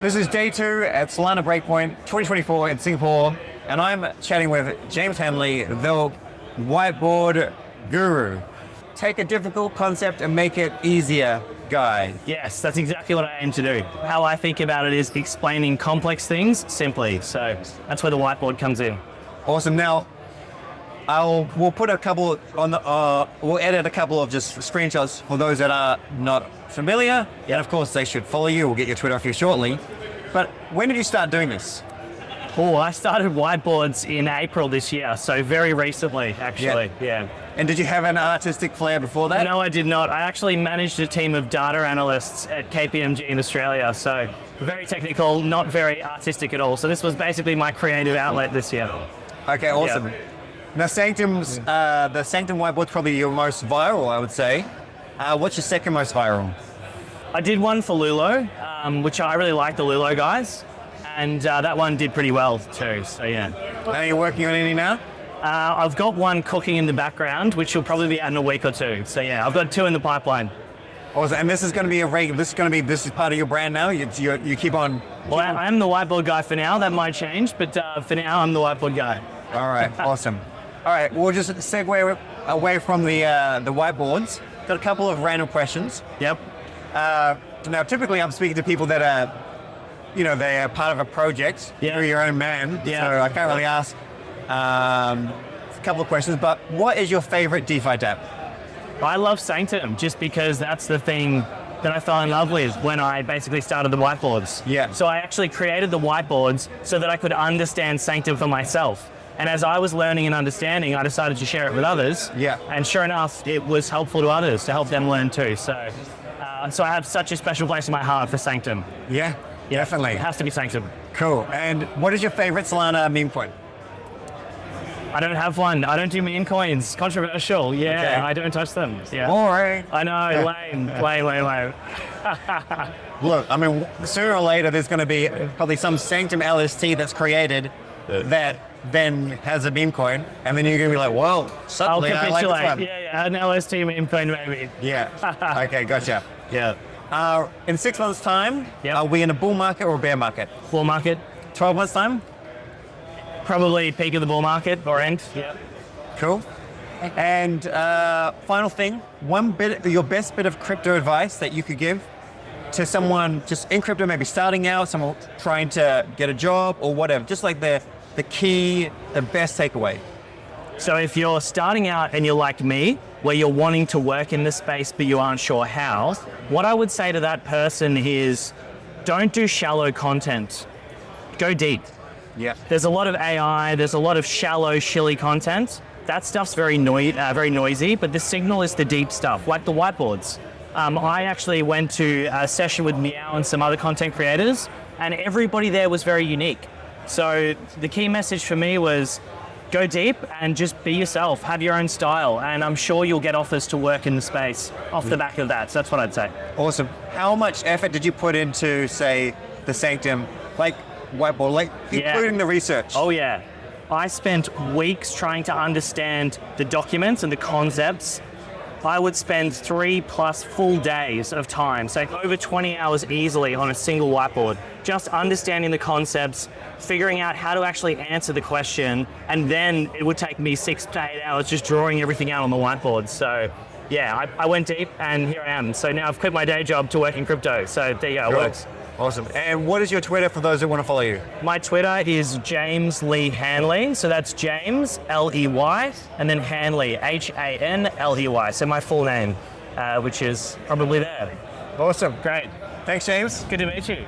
This is day 2 at Solana Breakpoint 2024 in Singapore, and I'm chatting with James Hanley, the whiteboard guru. Take a difficult concept and make it easier guy. Yes, that's exactly what I aim to do. How I think about it is explaining complex things simply. So that's where the whiteboard comes in. Awesome. Now, we'll put a couple on the, we'll edit a couple of just screenshots for those that are not familiar. And of course, they should follow you. We'll get your Twitter off you shortly. But when did you start doing this? Oh, I started Whiteboards in April this year, so very recently, actually. Yeah. And did you have an artistic flair before that? No, I did not. I actually managed a team of data analysts at KPMG in Australia, so very technical, not very artistic at all. So this was basically my creative outlet this year. Okay, awesome. Yeah. Now, the Sanctum whiteboard's probably your most viral, I would say. What's your second most viral? I did one for Lulo, which I really like the Lulo guys, and that one did pretty well too, so yeah. Are you working on any now? I've got one cooking in the background, which will probably be out in a week or two. So yeah, I've got 2 in the pipeline. Awesome. And this is going to be this is part of your brand now? You keep on... Well, I'm the whiteboard guy for now. That might change, but for now, I'm the whiteboard guy. All right, awesome. All right, we'll just segue away from the whiteboards. Got a couple of random questions. Yep. Now, typically, I'm speaking to people that are, they are part of a project. Yeah. You're your own man, yeah. So I can't really ask a couple of questions. But what is your favorite DeFi dApp? I love Sanctum just because that's the thing that I fell in love with when I basically started the whiteboards. Yeah. So I actually created the whiteboards so that I could understand Sanctum for myself. And as I was learning and understanding, I decided to share it with others. Yeah. And sure enough, it was helpful to others to help them learn too. So I have such a special place in my heart for Sanctum. Yeah, definitely. It has to be Sanctum. Cool. And what is your favorite Solana meme coin? I don't have one. I don't do meme coins. Controversial. Yeah, okay. I don't touch them. Yeah. Boring. I know. Lame. Lame. Look, I mean, sooner or later, there's going to be probably some Sanctum LST that's created that then has a meme coin, and then you're going to be like, well, suddenly I like this one. Yeah, an LST meme coin maybe. Yeah. Okay, gotcha. Yeah. In 6 months' time, yep. Are we in a bull market or a bear market? Bull market. 12 months' time? Probably peak of the bull market or end. Yeah. Cool. And final thing, your best bit of crypto advice that you could give to someone just in crypto, maybe starting out, someone trying to get a job or whatever, just like the key, the best takeaway. So if you're starting out and you're like me, where you're wanting to work in this space but you aren't sure how, what I would say to that person is don't do shallow content. Go deep. Yeah. There's a lot of AI, there's a lot of shallow, shilly content. That stuff's very noisy, but the signal is the deep stuff, like the whiteboards. I actually went to a session with Meow and some other content creators, and everybody there was very unique. So the key message for me was go deep and just be yourself, have your own style, and I'm sure you'll get offers to work in the space off the back of that. So that's what I'd say. Awesome. How much effort did you put into, say, the Sanctum, like whiteboard, like including the research? Oh yeah. I spent weeks trying to understand the documents and the concepts. I would spend 3+ full days of time, so over 20 hours easily on a single whiteboard, just understanding the concepts, figuring out how to actually answer the question, and then it would take me 6 to 8 hours just drawing everything out on the whiteboard. So yeah, I went deep and here I am. So now I've quit my day job to work in crypto. So there you go, it works. Awesome. And what is your Twitter for those that want to follow you? My Twitter is James Lee Hanley. So that's James, L-E-Y, and then Hanley, H-A-N-L-E-Y. So my full name, which is probably there. Awesome. Great. Thanks, James. Good to meet you.